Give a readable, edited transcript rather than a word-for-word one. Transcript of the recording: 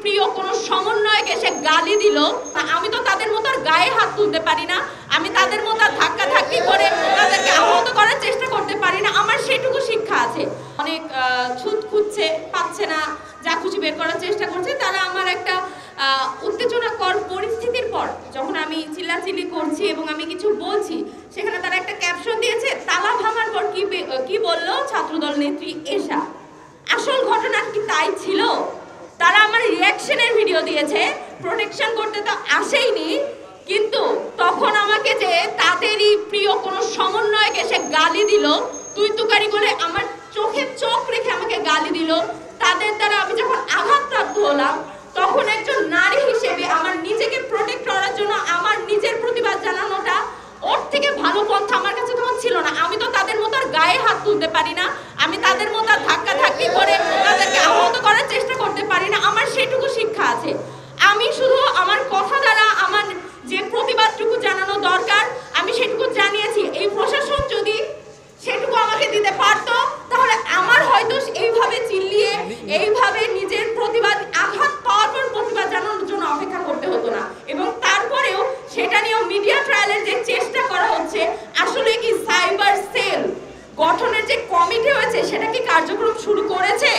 প্রিয় কোনো সমন্বয়ক এসে গালি দিল, আমি তো তাদের মতো আর গায়ে হাত তুলতে পারি না, আমি তাদের মতো ধাক্কাধাক্কি করে তাদেরকে আহত করার চেষ্টা করতে পারি না। আমার সেটুকু শিক্ষা আছে। অনেক ছুত খুঁজছে, পাচ্ছে না, যা খুশি বের করার চেষ্টা করছে। তারা আমার একটা উত্তেজনাকর পরিস্থিতির পর যখন আমি চিল্লাচিল্লি করছি এবং আমি কিছু বলছি, সেখানে তারা একটা ক্যাপশন দিয়েছে, তালা ভাঙার পর কি বললো ছাত্রদল নেত্রী এশা। আসল ঘটনা কি তাই ছিল? তারা আমার রিয়াকশনের ভিডিও দিয়েছে, প্রোটেকশন করতে তো আসেইনি, কিন্তু তখন আমাকে যে তাদেরই প্রিয় কোনো সমন্বয়ক এসে গালি দিল, তুই তুকারি বলে আমার চোখে চোখ রেখে আমাকে গালি দিল। তাদের দ্বারা আমি যখন আঘাতপ্রাপ্ত হলাম, তখন একজন নারী হিসেবে আমার নিজেকে প্রোটেক্ট করার জন্য আমার নিজের প্রতিবাদ জানানোটা ওর থেকে ভালো পন্থা আমার কাছে তখন ছিল না। আমি তো তাদের মতো আর গায়ে হাত তুলতে পারি না, আমি তাদের মতো আর ধাক্কাধাক্কি করে তাদেরকে আহত করার চেষ্টা করতে পারি না। আমার সেটুকু শিক্ষা আছে। আমি শুধু আমার কথা দ্বারা আমার যে প্রতিবাদটুকু জানানো দরকার আমি সেটুকু জানিয়েছি। এই প্রশাসন যদি সেটুকু আমাকে দিতে পারতো, তাহলে আমার হয়তো এইভাবে চিল্লিয়ে এইভাবে নিজের প্রতিবাদ আঘাত পাওয়ার পর প্রতিবাদ জানানোর জন্য অপেক্ষা করতে হতো না। এবং তারপরেও সেটা নিয়েও মিডিয়া ট্রায়ালের যে চেষ্টা করা হচ্ছে, আসলে কি সাইবার সেল গঠনের যে কমিটি হয়েছে সেটা কি কার্যক্রম শুরু করেছে?